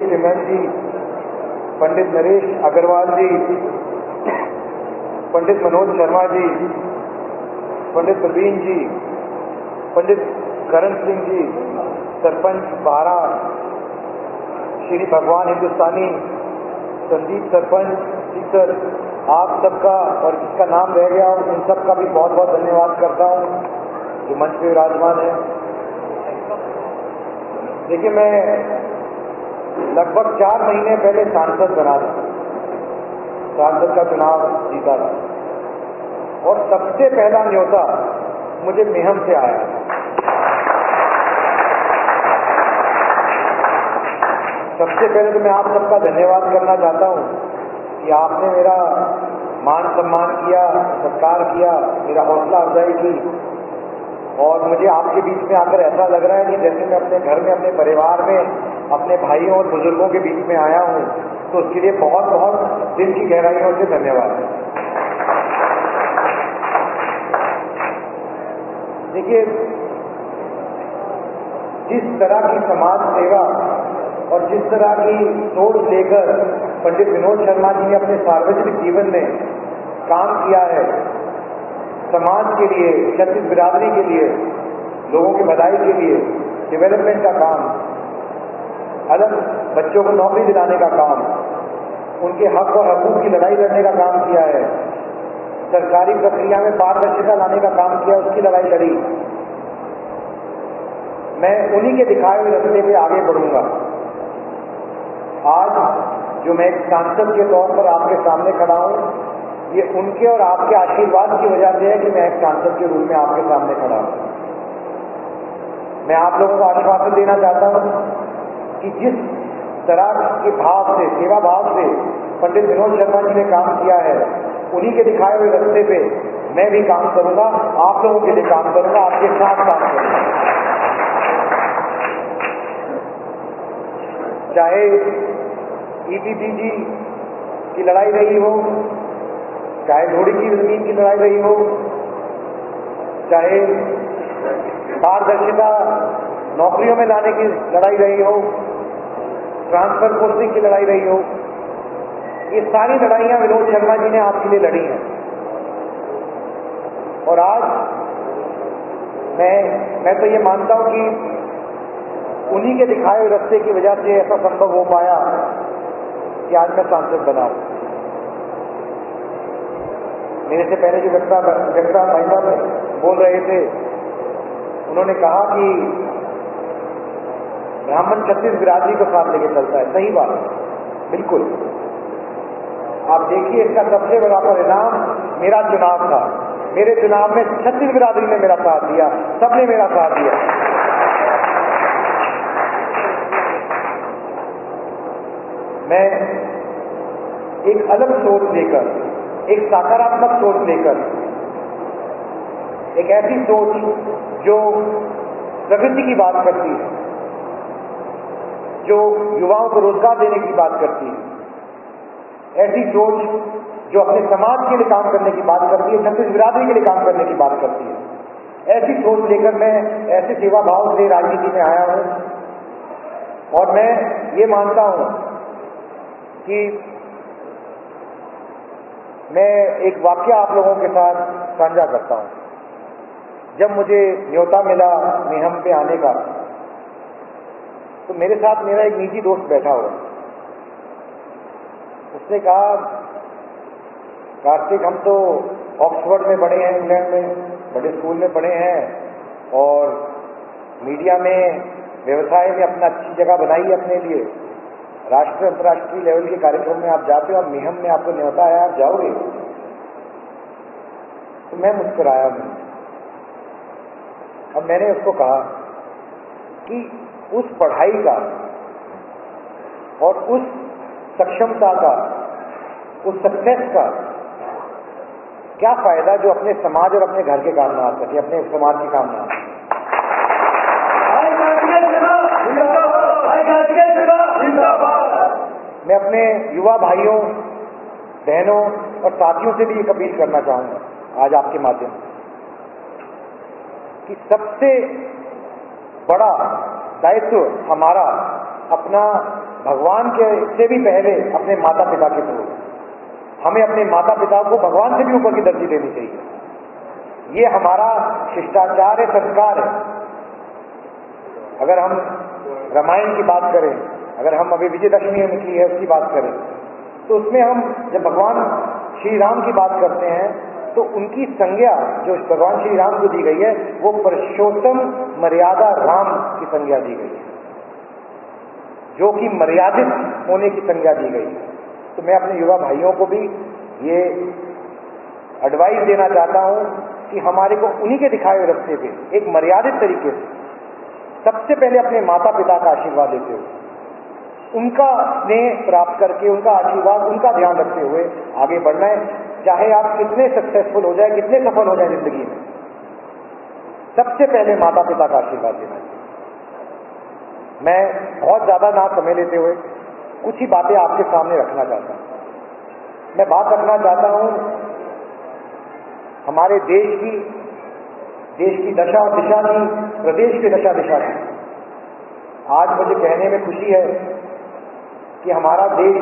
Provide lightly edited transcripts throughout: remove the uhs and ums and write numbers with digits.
सिमरन जी, पंडित नरेश अग्रवाल जी, पंडित मनोज शर्मा जी, पंडित प्रवीण जी, पंडित करण सिंह जी, सरपंच बारा, श्री भगवान हिंदुस्तानी, संदीप सरपंच जी सर, आप सबका और जिसका नाम रह गया उन सबका भी बहुत बहुत धन्यवाद करता हूँ जो मंच पे विराजमान है। देखिए, मैं लगभग 4 महीने पहले सांसद बना था, सांसद का चुनाव जीता था और सबसे पहला न्योता मुझे मेहम से आया। सबसे पहले तो मैं आप सबका धन्यवाद करना चाहता हूँ कि आपने मेरा मान सम्मान किया, सत्कार किया, मेरा हौसला अफजाई की और मुझे आपके बीच में आकर ऐसा लग रहा है कि जैसे मैं अपने घर में, अपने परिवार में, अपने भाइयों और बुजुर्गों के बीच में आया हूँ, तो उसके लिए बहुत बहुत दिल की गहराइयों से धन्यवाद। देखिए, जिस तरह की समाज सेवा और जिस तरह की सोच लेकर पंडित विनोद शर्मा जी ने अपने सार्वजनिक जीवन में काम किया है, समाज के लिए, क्षत्रिय बिरादरी के लिए, लोगों की भलाई के लिए, डेवलपमेंट का काम, अलग बच्चों को नौकरी दिलाने का काम, उनके हक और हकूक की लड़ाई लड़ने का काम किया है, सरकारी प्रक्रिया में पारदर्शिता लाने का काम किया, उसकी लड़ाई लड़ी। मैं उन्हीं के दिखाए हुए रास्ते पे आगे बढ़ूंगा। आज जो मैं एक सांसद के तौर पर आपके सामने खड़ा हूं, ये उनके और आपके आशीर्वाद की वजह से है कि मैं एक सांसद के रूप में आपके सामने खड़ा हूं। मैं आप लोगों को आश्वासन देना चाहता हूं कि जिस तरह के भाव से, सेवा भाव से पंडित विनोद शर्मा जी ने काम किया है, उन्हीं के दिखाए हुए रास्ते पे मैं भी काम करूंगा, आप लोगों के लिए काम करूंगा, आपके साथ काम करूंगा। चाहे ईपीपीजी की लड़ाई रही हो, चाहे लोड़ी की जमीन की लड़ाई रही हो, चाहे पारदर्शिता नौकरियों में लाने की लड़ाई रही हो, ट्रांसफर पोस्टिंग की लड़ाई रही हो, ये सारी लड़ाइयां विनोद शर्मा जी ने आपके लिए लड़ी हैं। और आज मैं तो ये मानता हूं कि उन्हीं के दिखाए हुए रास्ते की वजह से ऐसा संभव हो पाया कि आज मैं सांसद बना हूं। मेरे से पहले जो व्यक्ता महिला बोल रहे थे, उन्होंने कहा कि ब्राह्मण क्षत्रिय बिरादरी को साथ लेके चलता है। सही बात, बिल्कुल। आप देखिए, इसका सबसे बड़ा परिणाम मेरा चुनाव था। मेरे चुनाव में क्षत्रिय बिरादरी ने मेरा साथ दिया, सबने मेरा साथ दिया। मैं एक अलग सोच लेकर, एक सकारात्मक सोच लेकर, एक ऐसी सोच जो प्रगति की बात करती है, जो युवाओं को रोजगार देने की बात करती है, ऐसी सोच जो अपने समाज के लिए काम करने की बात करती है, क्षत्रिय बिरादरी के लिए काम करने की बात करती है, ऐसी सोच लेकर मैं ऐसे सेवा भाव से राजनीति में आया हूं। और मैं ये मानता हूं कि मैं एक वाकया आप लोगों के साथ साझा करता हूं। जब मुझे न्योता मिला मेहम पे आने का, तो मेरे साथ मेरा एक निजी दोस्त बैठा हुआ। उसने कहा, कार्तिक, हम तो ऑक्सफोर्ड में पढ़े हैं, इंग्लैंड में बड़े स्कूल में पढ़े हैं और मीडिया में, व्यवसाय में अपना अच्छी जगह बनाई है अपने लिए, राष्ट्रीय अंतर्राष्ट्रीय लेवल के कार्यक्रम में आप जाते हो और मेहम में आपको न्योता है, आप जाओगे? तो मैं मुस्कुराया नहीं। अब मैंने उसको कहा कि उस पढ़ाई का और उस सक्षमता का, उस सक्सेस का क्या फायदा जो अपने समाज और अपने घर के काम ना आ सके, अपने समाज के काम ना आ सके। मैं अपने युवा भाइयों, बहनों और साथियों से भी एक अपील करना चाहूंगा आज आपके माध्यम से कि सबसे बड़ा दायित्व हमारा अपना भगवान के से भी पहले अपने माता पिता के थ्रू, हमें अपने माता पिता को भगवान से भी ऊपर की दर्जी देनी चाहिए। ये हमारा शिष्टाचार है, संस्कार है। अगर हम रामायण की बात करें, अगर हम अभी विजयदशमी की है उसकी बात करें, तो उसमें हम जब भगवान श्री राम की बात करते हैं तो उनकी संज्ञा जो भगवान श्री राम को दी गई है वो पुरुषोत्तम मर्यादा राम की संज्ञा दी गई है, जो कि मर्यादित होने की संज्ञा दी गई है। तो मैं अपने युवा भाइयों को भी ये एडवाइस देना चाहता हूं कि हमारे को उन्हीं के दिखाए हुए रास्ते पे एक मर्यादित तरीके से सबसे पहले अपने माता पिता का आशीर्वाद लेते हुए, उनका स्नेह प्राप्त करके, उनका आशीर्वाद, उनका ध्यान रखते हुए आगे बढ़ना है। चाहे आप कितने सक्सेसफुल हो जाए, कितने सफल हो जाए जिंदगी में, सबसे पहले माता पिता का आशीर्वाद लेना चाहिए। मैं बहुत ज्यादा ना समय लेते हुए कुछ ही बातें आपके सामने रखना चाहता हूं। मैं बात रखना चाहता हूं हमारे देश की दशा दिशा की, प्रदेश की दशा दिशा की। आज मुझे कहने में खुशी है कि हमारा देश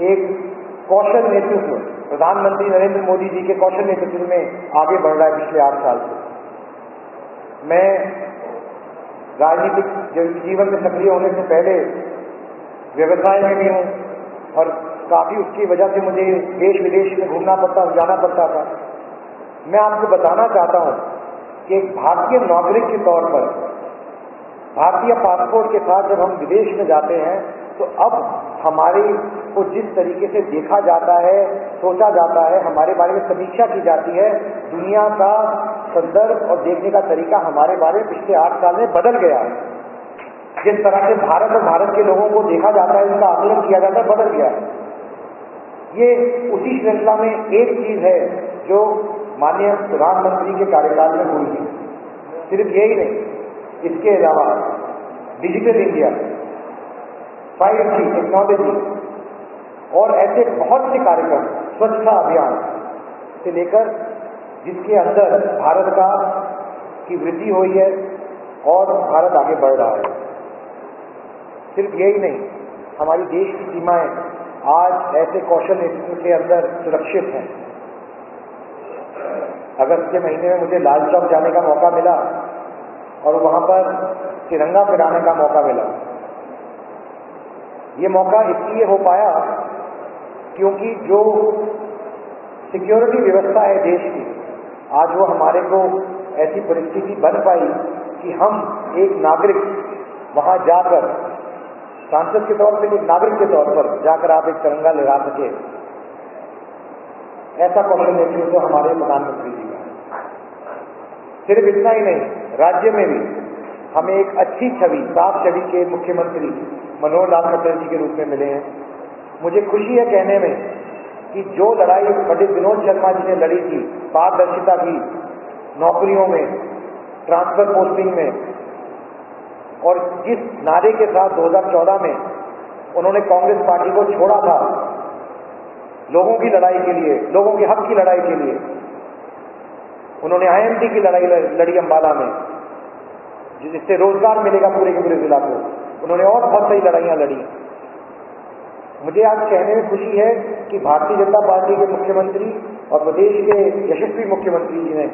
एक कौशल नेतृत्व, प्रधानमंत्री नरेंद्र मोदी जी के कौशल नेतृत्व में आगे बढ़ रहा है पिछले 8 साल से। मैं राजनीतिक जीवन में सक्रिय होने से पहले व्यवसाय में भी हूं और काफी उसकी वजह से मुझे देश विदेश में घूमना पड़ता, जाना पड़ता था। मैं आपको बताना चाहता हूं कि एक भारतीय नागरिक के तौर पर भारतीय पासपोर्ट के साथ जब हम विदेश में जाते हैं तो अब हमारे को जिस तरीके से देखा जाता है, सोचा जाता है, हमारे बारे में समीक्षा की जाती है, दुनिया का संदर्भ और देखने का तरीका हमारे बारे में पिछले 8 साल में बदल गया है। जिस तरह से भारत और भारत के लोगों को देखा जाता है, उनका आकलन किया जाता है, बदल गया है। ये उसी श्रृंखला में एक चीज है जो माननीय प्रधानमंत्री के कार्यकाल में हुई है। सिर्फ यही नहीं, इसके अलावा डिजिटल इंडिया, 5G टेक्नोलॉजी और ऐसे बहुत से कार्यक्रम, स्वच्छता अभियान से लेकर जिसके अंदर भारत का की वृद्धि हुई है और भारत आगे बढ़ रहा है। सिर्फ यही नहीं, हमारी देश की सीमाएं आज ऐसे कौशल नेतृत्व के अंदर सुरक्षित हैं। अगस्त के महीने में मुझे लाल चौक जाने का मौका मिला और वहां पर तिरंगा फहराने का मौका मिला। ये मौका इसलिए हो पाया क्योंकि जो सिक्योरिटी व्यवस्था है देश की, आज वो हमारे को ऐसी परिस्थिति बन पाई कि हम एक नागरिक वहां जाकर, सांसद के तौर पर, एक नागरिक के तौर पर जाकर आप एक तिरंगा लगा सके। ऐसा कौशल नेतृत्व हमारे प्रधानमंत्री जी का। सिर्फ इतना ही नहीं, राज्य में भी हमें एक अच्छी छवि, साफ छवि के मुख्यमंत्री मनोहर लाल खट्टर जी के रूप में मिले हैं। मुझे खुशी है कहने में कि जो लड़ाई पंडित विनोद शर्मा जी ने लड़ी थी पारदर्शिता की, नौकरियों में, ट्रांसफर पोस्टिंग में, और जिस नारे के साथ 2014 में उन्होंने कांग्रेस पार्टी को छोड़ा था लोगों की लड़ाई के लिए, लोगों के हक की लड़ाई के लिए, उन्होंने IMT की लड़ाई लड़ी अंबाला में, जिससे रोजगार मिलेगा पूरे के पूरे जिला को। उन्होंने और बहुत सारी लड़ाइयां लड़ी। मुझे आज कहने में खुशी है कि भारतीय जनता पार्टी के मुख्यमंत्री और प्रदेश के यशस्वी मुख्यमंत्री जी ने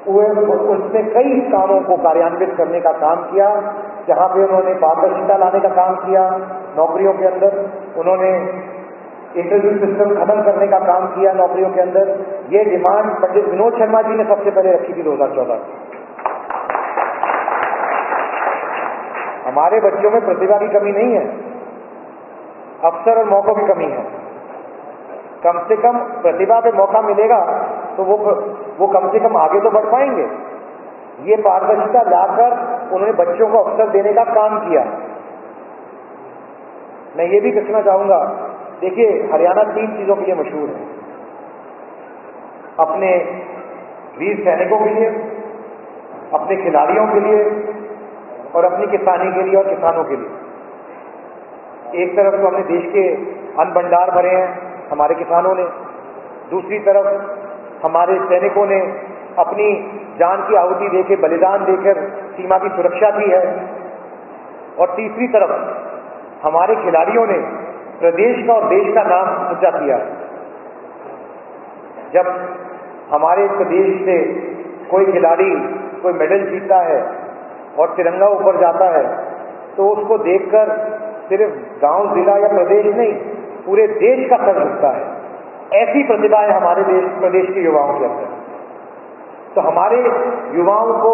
उसमें कई कामों को कार्यान्वित करने का काम किया, जहां पे उन्होंने पारदर्शिता लाने का काम किया नौकरियों के अंदर, उन्होंने इंटरव्यू सिस्टम खत्म करने का काम किया नौकरियों के अंदर। ये डिमांड पंडित विनोद शर्मा जी ने सबसे पहले रखी थी 2014। हमारे बच्चों में प्रतिभा की कमी नहीं है, अवसर और मौकों की कमी है। कम से कम प्रतिभा पे मौका मिलेगा तो वो कम से कम आगे तो बढ़ पाएंगे। ये पारदर्शिता लाकर उन्होंने बच्चों को अवसर देने का काम किया। मैं ये भी कहना चाहूंगा, देखिए हरियाणा 3 चीजों के लिए मशहूर है, अपने वीर सैनिकों के लिए, अपने खिलाड़ियों के लिए और अपनी किसानी के लिए और किसानों के लिए। एक तरफ तो हमने देश के अन्न भंडार भरे हैं हमारे किसानों ने, दूसरी तरफ हमारे सैनिकों ने अपनी जान की आहुति देकर, बलिदान देकर सीमा की सुरक्षा की है, और तीसरी तरफ हमारे खिलाड़ियों ने प्रदेश का और देश का नाम ऊंचा किया। जब हमारे प्रदेश से कोई खिलाड़ी कोई मेडल जीतता है और तिरंगा ऊपर जाता है तो उसको देखकर सिर्फ गांव, जिला या प्रदेश नहीं, पूरे देश का सर झुकता है। ऐसी प्रतिभा है हमारे प्रदेश के युवाओं के अंदर। तो हमारे युवाओं को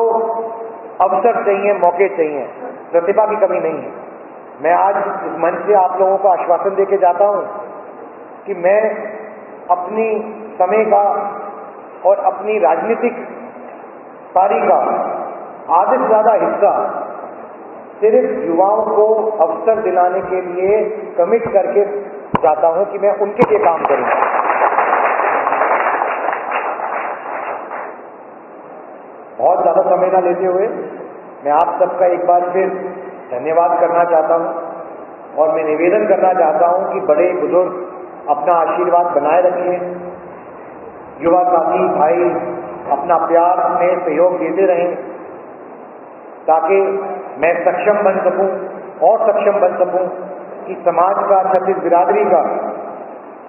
अवसर चाहिए, मौके चाहिए, प्रतिभा की कमी नहीं है। मैं आज इस मंच से आप लोगों को आश्वासन देके जाता हूं कि मैं अपनी समय का और अपनी राजनीतिक पारी का आधे से ज्यादा हिस्सा सिर्फ युवाओं को अवसर दिलाने के लिए कमिट करके जाता हूं कि मैं उनके लिए काम करूंगा। बहुत ज्यादा समय न लेते हुए मैं आप सबका एक बार फिर धन्यवाद करना चाहता हूं और मैं निवेदन करना चाहता हूं कि बड़े बुजुर्ग अपना आशीर्वाद बनाए रखें, युवा साथी भाई अपना प्यार में सहयोग देते रहें ताकि मैं सक्षम बन सकूं और सक्षम बन सकूं कि समाज का, छत्तीस बिरादरी का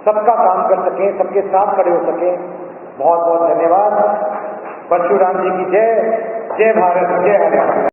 सबका काम कर सकें, सबके साथ खड़े हो सकें। बहुत बहुत धन्यवाद। परशुराम जी की जय। जय भारत, जय हरियाणा।